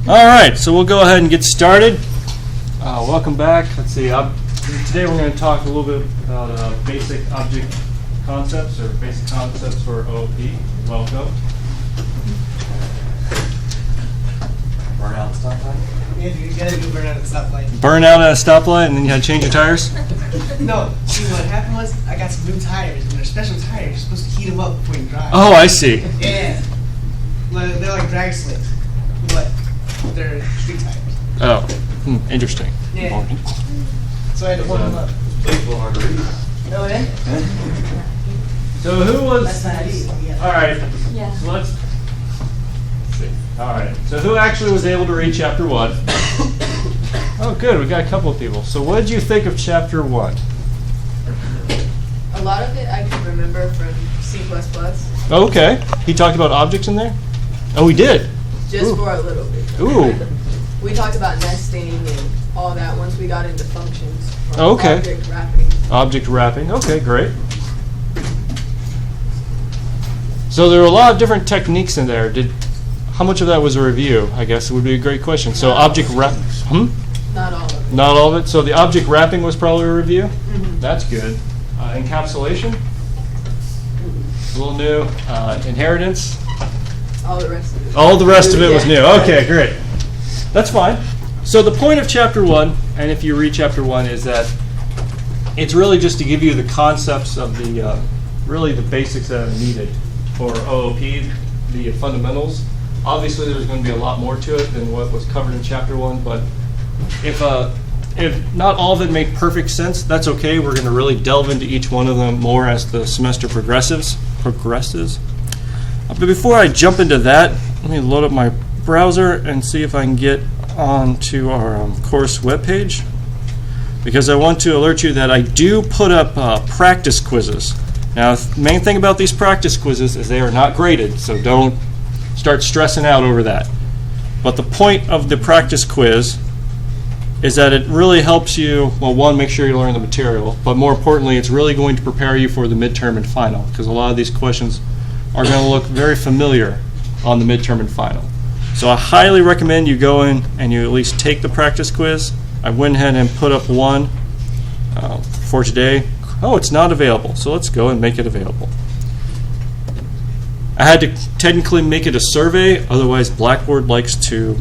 All right, so we'll go ahead and get started. Welcome back. Let's see. Today we're going to talk a little bit about basic object concepts or basic concepts for OOP. Welcome. Burnout stoplight? Yeah, you gotta do burnout at a stoplight. Burnout at a stoplight, and then you had to change your tires? No. See, what happened was I got some new tires, and they're special tires. You're supposed to heat them up before you drive. Oh, I see. Yeah. They're like drag slicks, but they're street tires. Oh, interesting. Yeah. So I had to warm them up. It's a little hard to read. No, eh? So who was... That's not easy. Yeah. All right. Yeah. So let's see. All right. So who actually was able to read Chapter 1? Oh, good. We got a couple of people. So what did you think of Chapter 1? A lot of it I can remember from C++, Oh, okay. He talked about objects in there? Oh, he did? just Ooh. for a little bit. Ooh. We talked about nesting and all that once we got into functions. or Oh, okay. Object wrapping. Object wrapping. Okay, great. So there were a lot of different techniques in there. How much of that was a review? I guess it would be a great question. So object wrap. Not all of it. Not all of it. So the object wrapping was probably a review. Mhm. That's good. Encapsulation. A little new. Inheritance. All the rest of it. All the rest of it was new. Yeah. Okay, great. That's fine. So the point of Chapter 1, and if you read Chapter 1, is that it's really just to give you the concepts of the, really the basics that are needed for OOP, the fundamentals. Obviously, there's going to be a lot more to it than what was covered in Chapter 1, but if not all of it made perfect sense, that's okay. We're going to really delve into each one of them more as the semester progresses. But before I jump into that, let me load up my browser and see if I can get onto our course webpage, because I want to alert you that I do put up practice quizzes. Now, the main thing about these practice quizzes is they are not graded, so don't start stressing out over that. But the point of the practice quiz is that it really helps you, well, one, make sure you learn the material, but more importantly, it's really going to prepare you for the midterm and final, because a lot of these questions are going to look very familiar on the midterm and final. So I highly recommend you go in and you at least take the practice quiz. I went ahead and put up one for today. Oh, it's not available, so let's go and make it available. I had to technically make it a survey, otherwise Blackboard likes to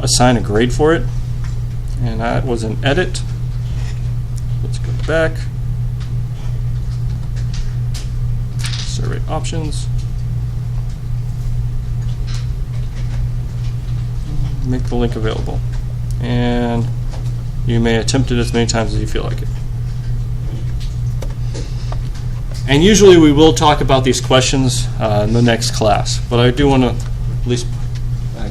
assign a grade for it. And that was an edit. Let's go back. Survey options. Make the link available. And you may attempt it as many times as you feel like it. And usually we will talk about these questions in the next class, but I do want to at least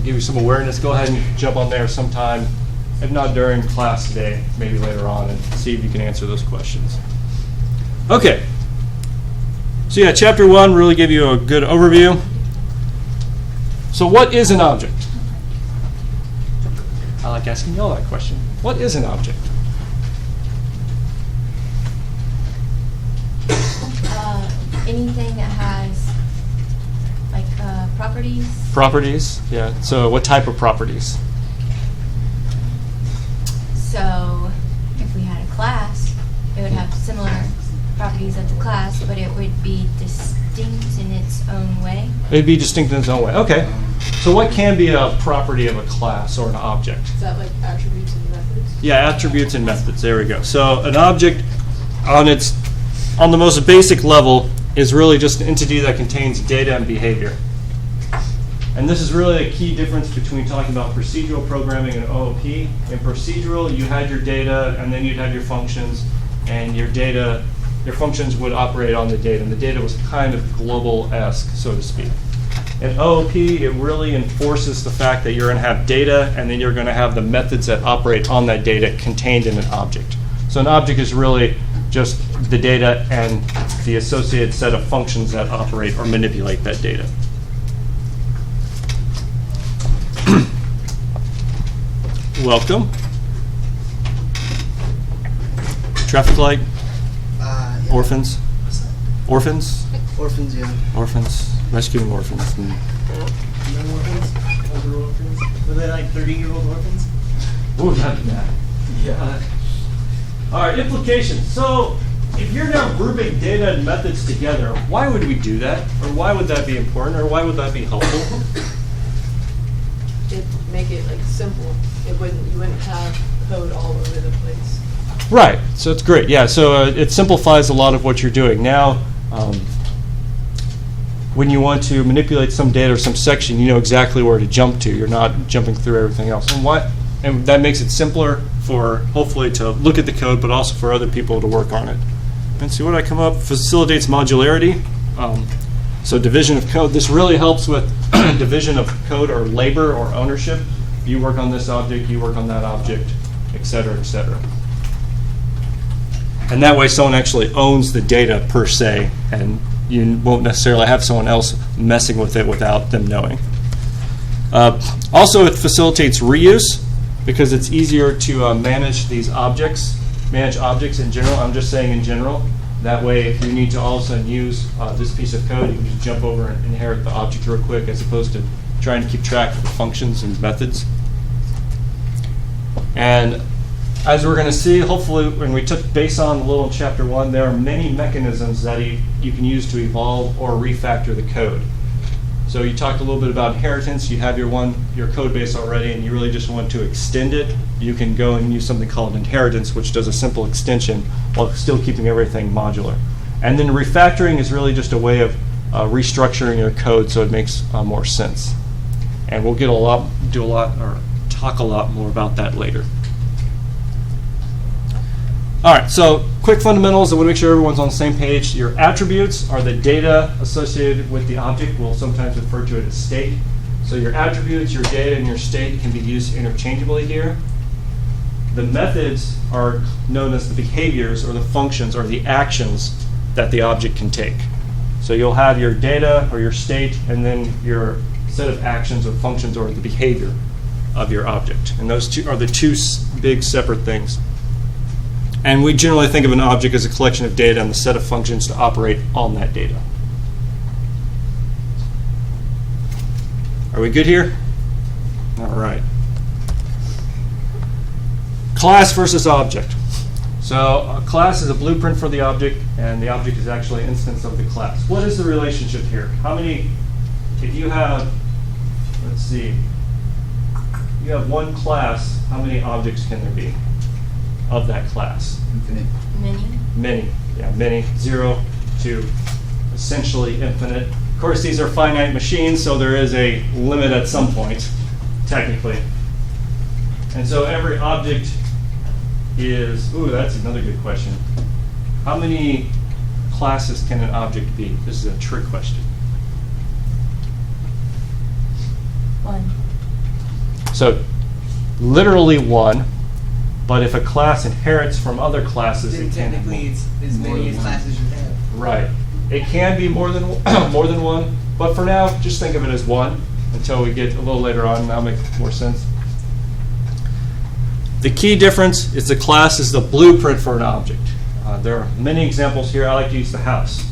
give you some awareness. Go ahead and jump on there sometime, if not during class today, maybe later on, and see if you can answer those questions. Okay. So yeah, Chapter 1 really give you a good overview. So what is an object? I like asking y'all that question. What is an object? Anything that has like properties. Properties, yeah. So what type of properties? So if we had a class, it would have similar properties of the class, but it would be distinct in its own way. It'd be distinct in its own way. Okay. So what can be a property of a class or an object? Is that like attributes and methods? Yeah, attributes and methods. There we go. So an object on the most basic level is really just an entity that contains data and behavior. And this is really a key difference between talking about procedural programming and OOP. In procedural, you had your data, and then you'd have your functions, and your functions would operate on the data, and the data was kind of global-esque, so to speak. In OOP, it really enforces the fact that you're going to have data, and then you're going to have the methods that operate on that data contained in an object. So an object is really just the data and the associated set of functions that operate or manipulate that data. Welcome. Traffic light. Yeah. Orphans. Orphans. Orphans, yeah. Rescuing orphans. Young orphans, older orphans. Were they like 30-year-old orphans? Ooh, that'd be bad. Yeah. All right, implications. So if you're now grouping data and methods together, why would we do that? Or why would that be important? Or why would that be helpful? It'd make it like simple. You wouldn't have code all over the place. Right. So it's great. Yeah. So it simplifies a lot of what you're doing. Now, when you want to manipulate some data or some section, you know exactly where to jump to. You're not jumping through everything else. And that makes it simpler for, hopefully, to look at the code, but also for other people to work on it. And see what I come up, facilitates modularity. So division of code. This really helps with division of code or labor or ownership. You work on this object, you work on that object, et cetera, et cetera. And that way someone actually owns the data per se, and you won't necessarily have someone else messing with it without them knowing. Also, it facilitates reuse because it's easier to manage these objects, manage objects in general. I'm just saying in general. That way, if you need to all of a sudden use this piece of code, you can just jump over and inherit the object real quick, as opposed to trying to keep track of the functions and methods. And as we're going to see, hopefully, when we took base on a little in Chapter 1, there are many mechanisms that you can use to evolve or refactor the code. So you talked a little bit about inheritance. You have your code base already, and you really just want to extend it. You can go and use something called inheritance, which does a simple extension while still keeping everything modular. And then refactoring is really just a way of restructuring your code so it makes more sense. And we'll talk a lot more about that later. All right, so quick fundamentals. I want to make sure everyone's on the same page. Your attributes are the data associated with the object. We'll sometimes refer to it as state. So your attributes, your data, and your state can be used interchangeably here. The methods are known as the behaviors or the functions or the actions that the object can take. So you'll have your data or your state and then your set of actions or functions or the behavior of your object. And those two are the two big separate things. And we generally think of an object as a collection of data and the set of functions to operate on that data. Are we good here? All right. Class versus object. So a class is a blueprint for the object, and the object is actually an instance of the class. What is the relationship here? How many, if you have, let's see, you have one class, how many objects can there be of that class? Infinite. Many. Many. 0 to essentially infinite. Of course, these are finite machines, so there is a limit at some point, technically. And so every object is, that's another good question. How many classes can an object be? This is a trick question. 1. So literally 1. But if a class inherits from other classes, Then it can be technically it's as many as classes you have. right. It can be more than more than 1, but for now, just think of it as 1 until we get a little later on, and that'll make more sense. The key difference is the class is the blueprint for an object. There are many examples here. I like to use the house.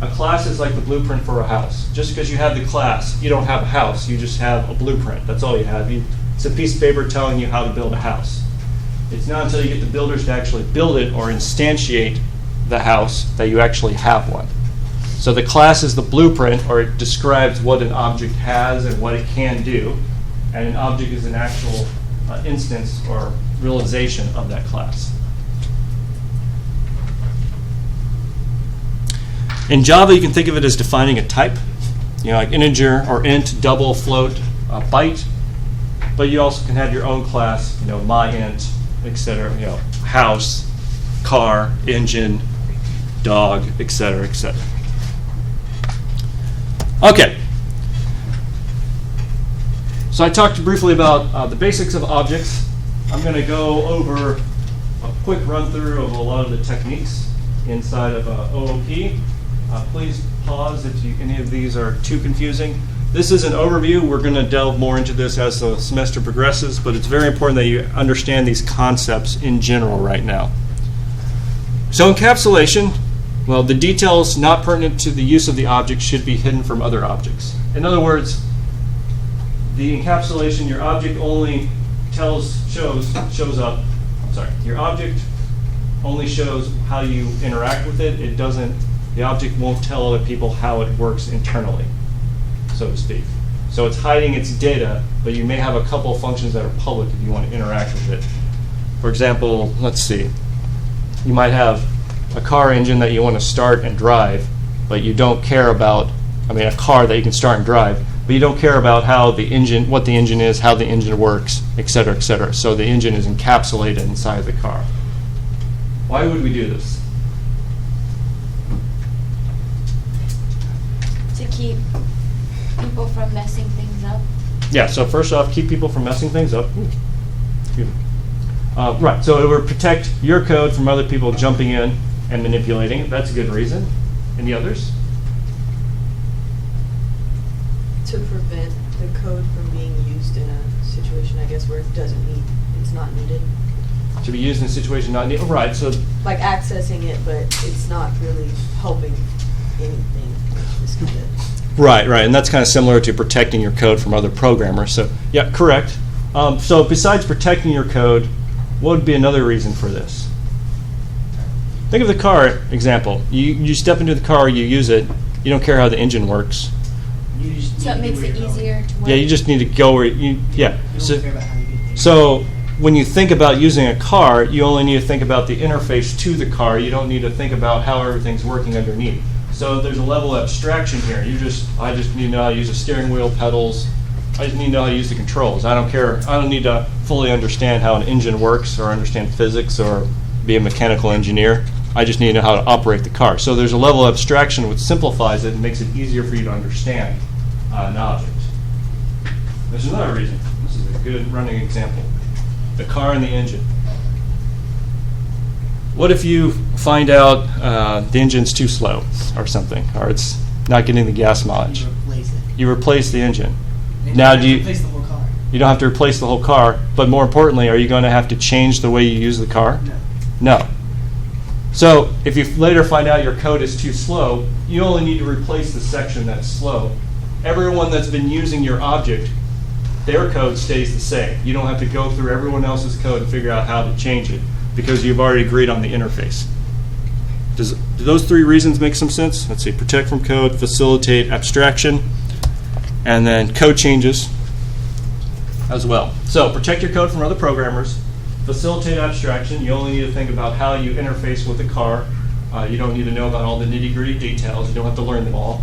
A class is like the blueprint for a house. Just because you have the class, you don't have a house. You just have a blueprint. That's all you have. It's a piece of paper telling you how to build a house. It's not until you get the builders to actually build it or instantiate the house that you actually have one. So the class is the blueprint, or it describes what an object has and what it can do. And an object is an actual instance or realization of that class. In Java, you can think of it as defining a type, like integer or int, double, float, byte. But you also can have your own class, myInt, etc. House, car, engine, dog, etc., etc. Okay. So I talked briefly about the basics of objects. I'm going to go over a quick run through of a lot of the techniques inside of OOP. Please pause if any of these are too confusing. This is an overview. We're going to delve more into this as the semester progresses, but it's very important that you understand these concepts in general right now. So encapsulation, well, the details not pertinent to the use of the object should be hidden from other objects. In other words, the encapsulation, your object only shows up. Sorry, your object only shows how you interact with it. It doesn't. The object won't tell other people how it works internally, so to speak. So it's hiding its data, but you may have a couple of functions that are public if you want to interact with it. For example, let's see. You might have a car engine that you want to start and drive, but you don't care about, a car that you can start and drive, but you don't care about how the engine, what the engine is, how the engine works, et cetera, et cetera. So the engine is encapsulated inside the car. Why would we do this? To keep people from messing things up. Yeah, so first off, keep people from messing things up. Right, so it would protect your code from other people jumping in and manipulating it. That's a good reason. Any others? To prevent the code from being used in a situation, I guess, where it's not needed. To be used in a situation not needed. Right, so Like accessing it, but it's not really helping anything. It's kind of right, and that's kind of similar to protecting your code from other programmers. So yeah, correct. So besides protecting your code, what would be another reason for this? Think of the car example. You step into the car, you use it, you don't care how the engine works. So it makes it easier to work. Yeah, you just need to go where you, yeah. You don't care about how you get there. So when you think about using a car, you only need to think about the interface to the car. You don't need to think about how everything's working underneath. So there's a level of abstraction here. I just need to know how to use the steering wheel, pedals. I just need to know how to use the controls. I don't care. I don't need to fully understand how an engine works or understand physics or be a mechanical engineer. I just need to know how to operate the car. So there's a level of abstraction which simplifies it and makes it easier for you to understand an object. There's another reason. This is a good running example. The car and the engine. What if you find out the engine's too slow or something, or it's not getting the gas mileage? You replace it. You replace the engine. And Now you do you? replace the whole car. You don't have to replace the whole car, but more importantly, are you going to have to change the way you use the car? No. No. So if you later find out your code is too slow, you only need to replace the section that's slow. Everyone that's been using your object, their code stays the same. You don't have to go through everyone else's code and figure out how to change it because you've already agreed on the interface. Do those three reasons make some sense? Let's see, protect from code, facilitate abstraction, and then code changes as well. So protect your code from other programmers, facilitate abstraction. You only need to think about how you interface with the car. You don't need to know about all the nitty-gritty details. You don't have to learn them all.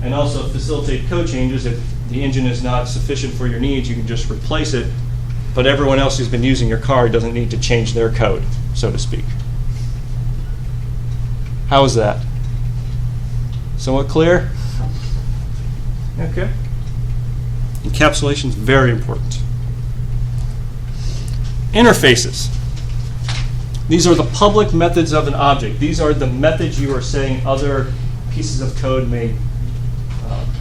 And also facilitate code changes. If the engine is not sufficient for your needs, you can just replace it. But everyone else who's been using your car doesn't need to change their code, so to speak. How is that? Somewhat clear? Okay. Encapsulation is very important. Interfaces. These are the public methods of an object. These are the methods you are saying other pieces of code may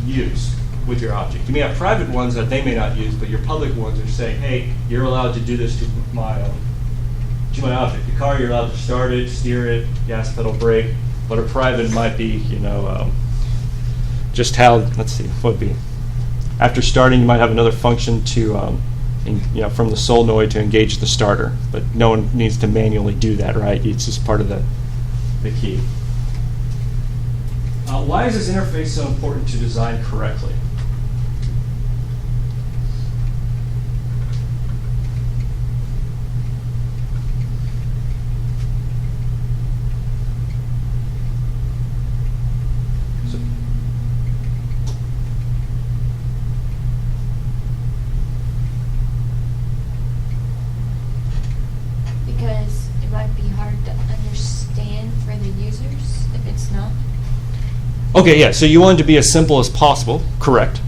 use with your object. You may have private ones that they may not use, but your public ones are saying, hey, you're allowed to do this to my object. The car, you're allowed to start it, steer it, gas pedal, brake, but a private might be, just how, let's see, what would be? After starting, you might have another function to, from the solenoid to engage the starter, but no one needs to manually do that, right? It's just part of the key. Why is this interface so important to design correctly? Because it might be hard to understand for the users if it's not. Okay, yeah, so you want it to be as simple as possible. Correct.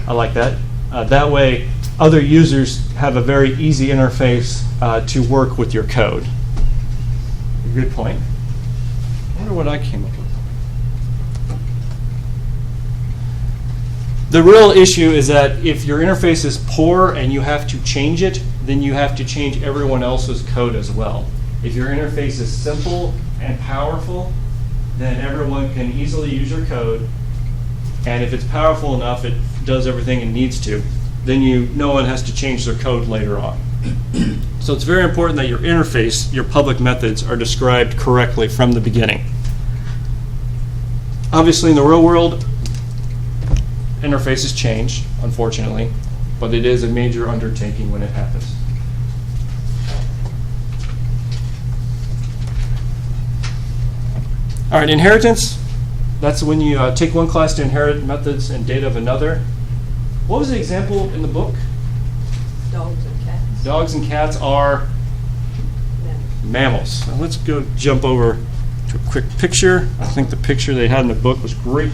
I like that. That way, other users have a very easy interface to work with your code. Good point. I wonder what I came up with. The real issue is that if your interface is poor and you have to change it, then you have to change everyone else's code as well. If your interface is simple and powerful, then everyone can easily use your code. And if it's powerful enough, it does everything it needs to, then no one has to change their code later on. So it's very important that your interface, your public methods, are described correctly from the beginning. Obviously, in the real world, interfaces change, unfortunately, but it is a major undertaking when it happens. All right, inheritance. That's when you take one class to inherit methods and data of another. What was the example in the book? Dogs and cats. Dogs and cats are mammals. Now let's go jump over to a quick picture. I think the picture they had in the book was great.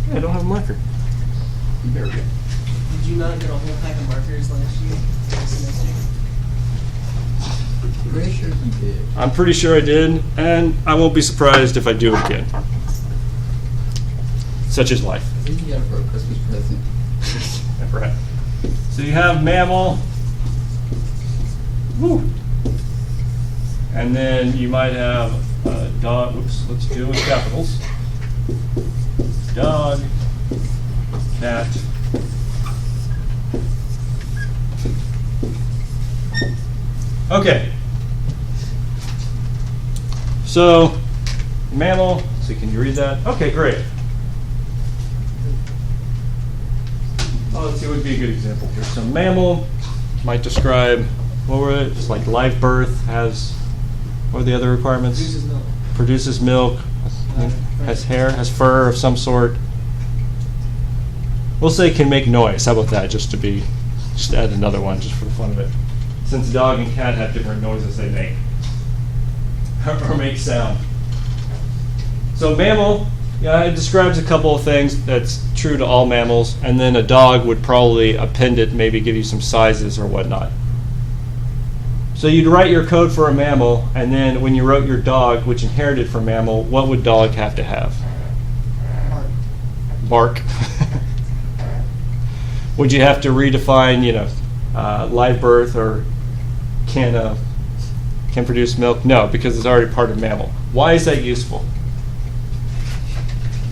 Yeah, I don't have a marker. There we go. Did you not get a whole pack of markers last year? Semester? Pretty sure he did. I'm pretty sure I did, and I won't be surprised if I do it again. Such is life. I think he got it for a Christmas present. Never had. So you have mammal. Woo. And then you might have dog. Oops, let's do it with capitals. Dog, cat. Okay. So, mammal. So can you read that? Okay, great. Oh, let's see what would be a good example here. So mammal might describe, what were it? Just like live birth, has, what are the other requirements? Produces milk. Produces milk, has hair, has fur of some sort. We'll say can make noise. How about that? Just add another one just for the fun of it. Since dog and cat have different noises they make. Or make sound. So mammal, yeah, it describes a couple of things that's true to all mammals, and then a dog would probably append it, maybe give you some sizes or whatnot. So you'd write your code for a mammal, and then when you wrote your dog, which inherited from mammal, what would dog have to have? Bark. Would you have to redefine, live birth or can produce milk? No, because it's already part of mammal. Why is that useful?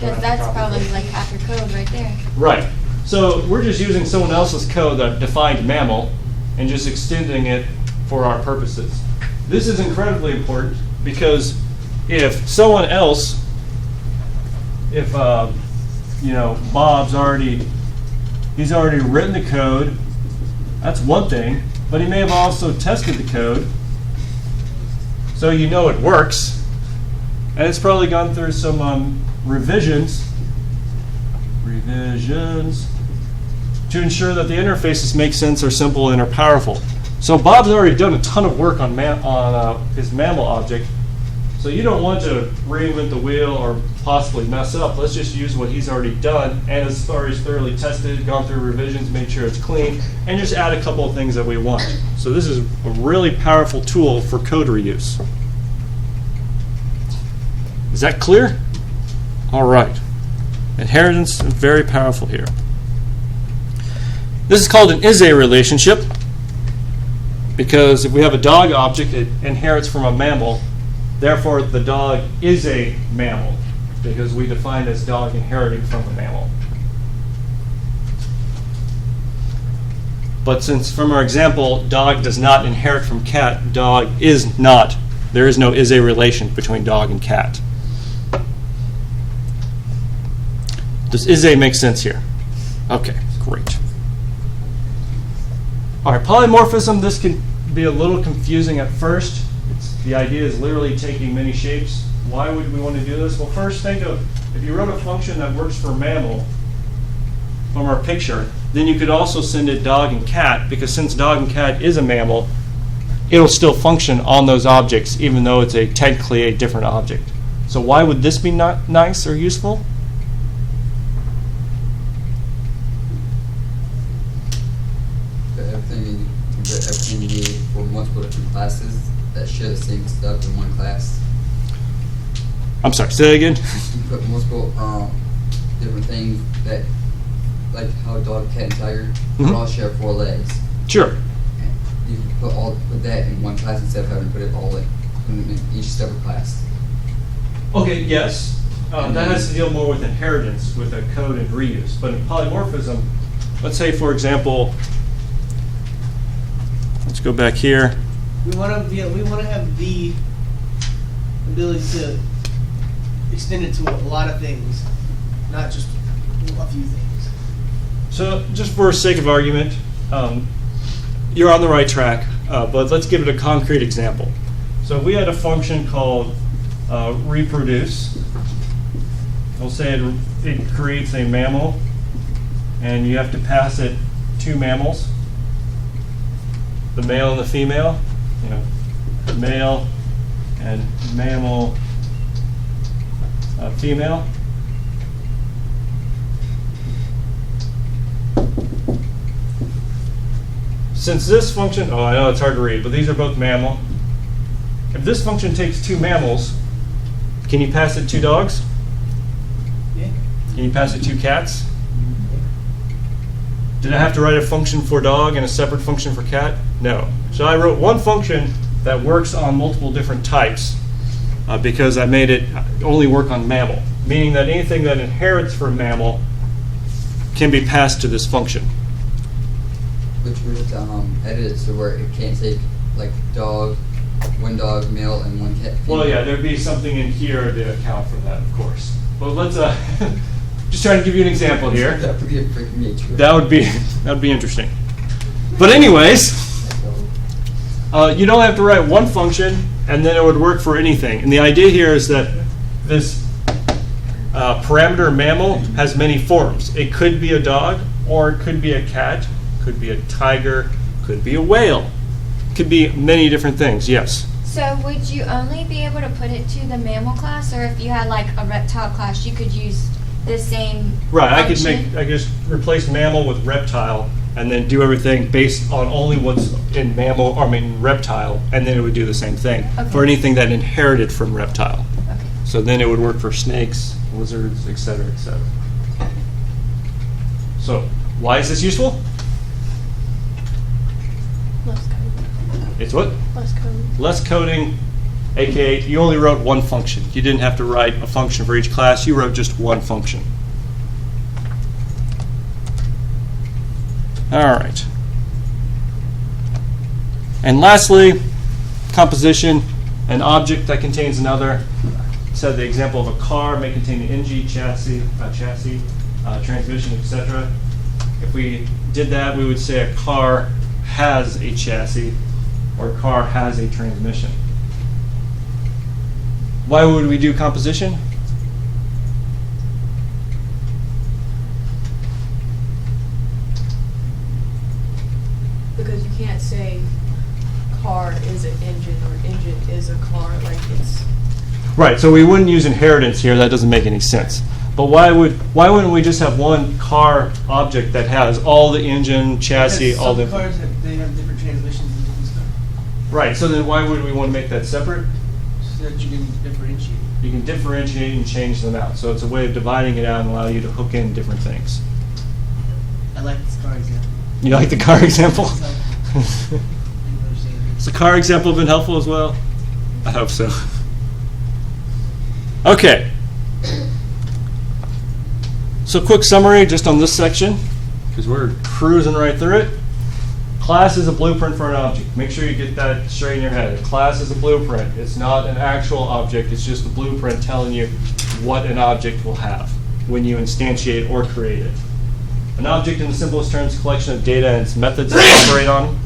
Because that's probably like half your code right there. Right. So we're just using someone else's code that defined mammal and just extending it for our purposes. This is incredibly important because if someone else, Bob's he's already written the code, that's one thing, but he may have also tested the code, so it works, and it's probably gone through some revisions to ensure that the interfaces make sense, are simple, and are powerful. So Bob's already done a ton of work on his mammal object, so you don't want to reinvent the wheel or possibly mess up. Let's just use what he's already done, and as far as thoroughly tested, gone through revisions, made sure it's clean, and just add a couple of things that we want. So this is a really powerful tool for code reuse. Is that clear? All right. Inheritance is very powerful here. This is called an is-a relationship because if we have a dog object, it inherits from a mammal. Therefore, the dog is a mammal because we define as dog inheriting from a mammal. But since from our example, dog does not inherit from cat, dog is not. There is no is-a relation between dog and cat. Does is-a make sense here? Okay, great. All right, polymorphism, this can be a little confusing at first. The idea is literally taking many shapes. Why would we want to do this? Well, first think of, if you wrote a function that works for mammal from our picture, then you could also send it dog and cat, because since dog and cat is a mammal, it'll still function on those objects, even though it's technically a different object. So why would this be not nice or useful? Everything you need for multiple different classes that share the same stuff in one class. I'm sorry, say that again? You put multiple different things that, like how a dog, cat, and tiger, they all share 4 legs. Sure. And you can put that in one class instead of having to put it all in each separate class. Okay, yes. That has to deal more with inheritance, with a code and reuse. But in polymorphism, let's say, for example, let's go back here. We want to have the ability to extend it to a lot of things, not just a few things. So just for sake of argument, you're on the right track, but let's give it a concrete example. So if we had a function called reproduce, we'll say it creates a mammal, and you have to pass it two mammals, the male and the female, male and mammal female. Since this function, I know it's hard to read, but these are both mammal. If this function takes two mammals, can you pass it two dogs? Yeah. Can you pass it two cats? Did I have to write a function for dog and a separate function for cat? No. So I wrote one function that works on multiple different types because I made it only work on mammal, meaning that anything that inherits from mammal can be passed to this function. Which was edited so where it can't take like dog, one dog male and one cat female. Well, yeah, there'd be something in here to account for that, of course. But let's just try to give you an example here. That would be a freaking nature. That would be interesting. But anyways, you don't have to write one function and then it would work for anything. And the idea here is that this parameter mammal has many forms. It could be a dog, or it could be a cat, could be a tiger, could be a whale, could be many different things. Yes. So would you only be able to put it to the mammal class, or if you had like a reptile class, you could use the same Right. function? I could just replace mammal with reptile, and then do everything based on only what's in reptile, and then it would do the same thing for anything that inherited from reptile. Okay. So then it would work for snakes, lizards, etc., etc. So why is this useful? Less code. It's what? Less code. Less coding, aka you only wrote one function. You didn't have to write a function for each class. You wrote just one function. All right. And lastly, composition, an object that contains another. So the example of a car may contain an engine, chassis, transmission, etc. If we did that, we would say a car has a chassis, or a car has a transmission. Why would we do composition? Because you can't say car is an engine or engine is a car, like it's... Right, so we wouldn't use inheritance here. That doesn't make any sense. But why wouldn't we just have one car object that has all the engine, chassis, Because all the... some cars they have different transmissions and different stuff, Right, so then why would we want to make that separate? so that you can differentiate. You can differentiate and change them out. So it's a way of dividing it out and allow you to hook in different things. I like this car example. You like the car example? It's helpful. You understand me? Has the car example been helpful as well? I hope so. Okay. So quick summary just on this section, because we're cruising right through it. Class is a blueprint for an object. Make sure you get that straight in your head. A class is a blueprint. It's not an actual object. It's just a blueprint telling you what an object will have when you instantiate or create it. An object, in the simplest terms, is a collection of data and its methods to operate on.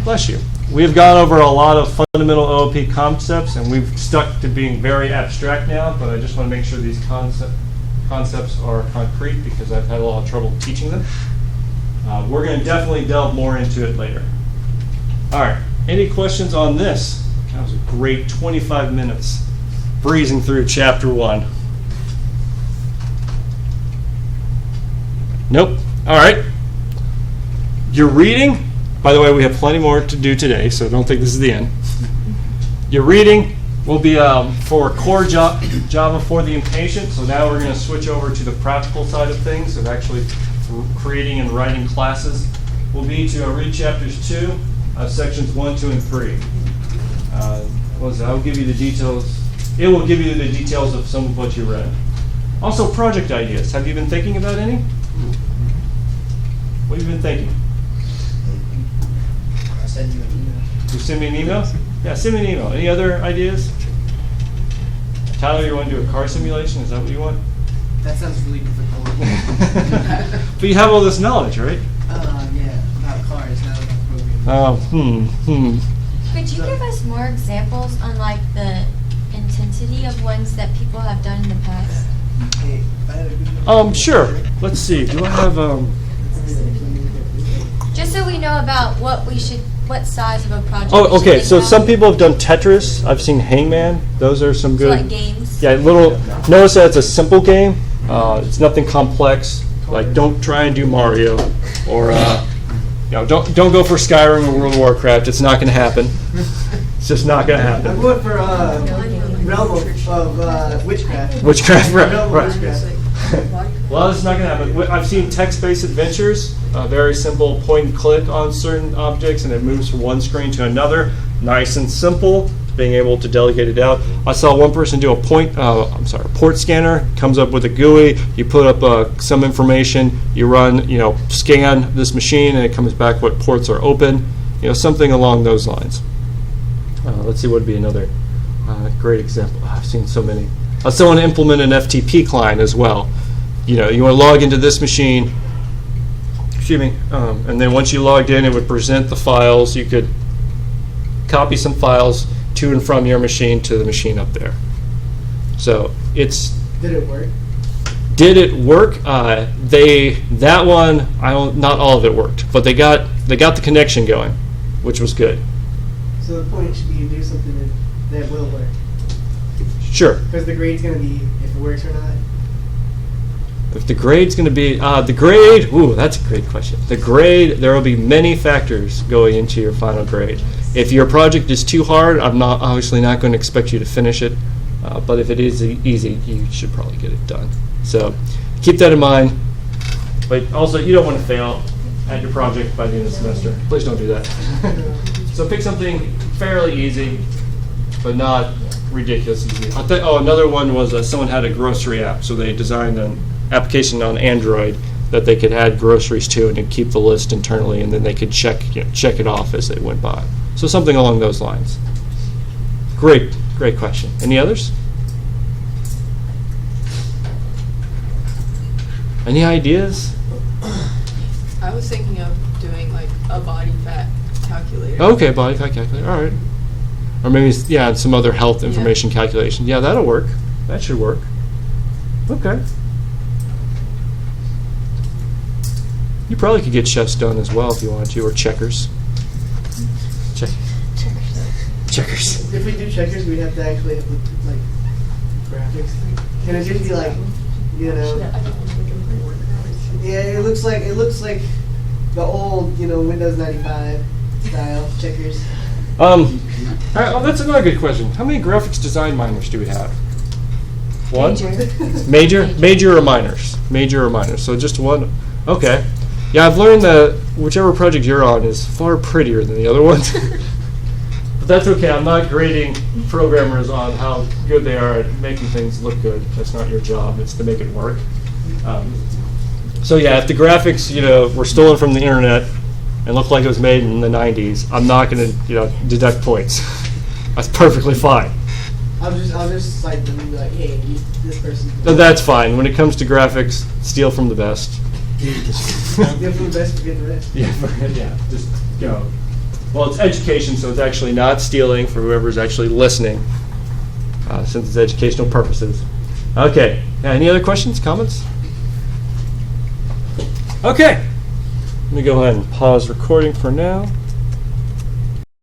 Bless you. We have gone over a lot of fundamental OOP concepts, and we've stuck to being very abstract now, but I just want to make sure these concepts are concrete because I've had a lot of trouble teaching them. We're going to definitely delve more into it later. All right, any questions on this? That was a great 25 minutes breezing through chapter 1. Nope. All right. Your reading, by the way, we have plenty more to do today, so don't think this is the end. Your reading will be for core Java for the impatient. So now we're going to switch over to the practical side of things, of actually creating and writing classes. Will be to read chapters 2, sections 1, 2, and 3. I'll give you the details. It will give you the details of some of what you read. Also, project ideas. Have you been thinking about any? What have you been thinking? I'll send you an email. You send me an email? Yeah, send me an email. Any other ideas? Tyler, you want to do a car simulation? Is that what you want? That sounds really difficult. But you have all this knowledge, right? Yeah, about cars, not about programming. Could you give us more examples on like the intensity of ones that people have done in the past? Hey, if I had a good Sure. Let's see. Do I have Just so we know about what size of a project. Oh, we should okay. think So about. some people have done Tetris. I've seen Hangman. Those are some So good. like games. Yeah, notice that it's a simple game. It's nothing complex. Like, don't try and do Mario, or don't go for Skyrim or World of Warcraft. It's not going to happen. It's just not going to I'm happen. going for realm of witchcraft. Witchcraft, Realm of right? witchcraft. Well, it's not going to happen. I've seen text-based adventures, very simple point and click on certain objects, and it moves from one screen to another. Nice and simple, being able to delegate it out. I saw one person do a port scanner, comes up with a GUI, you put up some information, you run, scan this machine, and it comes back what ports are open, something along those lines. Let's see what would be another great example. I've seen so many. Someone implement an FTP client as well. You want to log into this machine, and then once you logged in, it would present the files. You could copy some files to and from your machine to the machine up there. So Did it work? did it work? That one, not all of it worked, but they got the connection going, which was good. So the point should be to do something that will work. Sure. Because the grade's going to be if it works or not. If the grade's going to be the grade, that's a great question. The grade, there will be many factors going into your final grade. If your project is too hard, I'm obviously not going to expect you to finish it. But if it is easy, you should probably get it done. So keep that in mind. But also, you don't want to fail at your project by the end of the semester. Please don't do that. So pick something fairly easy, but not ridiculous easy. Another one was someone had a grocery app, so they designed an application on Android that they could add groceries to and it'd keep the list internally, and then they could check it off as they went by. So something along those lines. Great question. Any others? Any ideas? I was thinking of doing like a body fat calculator. Okay, body fat calculator. All right. Or maybe some other health information calculation. Yeah, that'll work. That should work. Okay. You probably could get chess done as well if you wanted to, or checkers. Checkers. If we do checkers, we'd have to actually have like graphics. Can it just be like, Yeah, it looks like the old, Windows 95 style checkers. That's another good question. How many graphics design minors do we have? One? Major. Major or minors? Major or minors. So just one. Okay. Yeah, I've learned that whichever project you're on is far prettier than the other ones. But that's okay. I'm not grading programmers on how good they are at making things look good. That's not your job. It's to make it work. So yeah, if the graphics, were stolen from the internet and looked like it was made in the 90s, I'm not going to, deduct points. That's perfectly fine. I'll just cite them and be like, hey, this person. That's fine. When it comes to graphics, steal from the best. Give them the best, forget the rest. Yeah, just go. Well, it's education, so it's actually not stealing for whoever's actually listening, since it's educational purposes. Okay. Any other questions, comments? Okay. Let me go ahead and pause recording for now.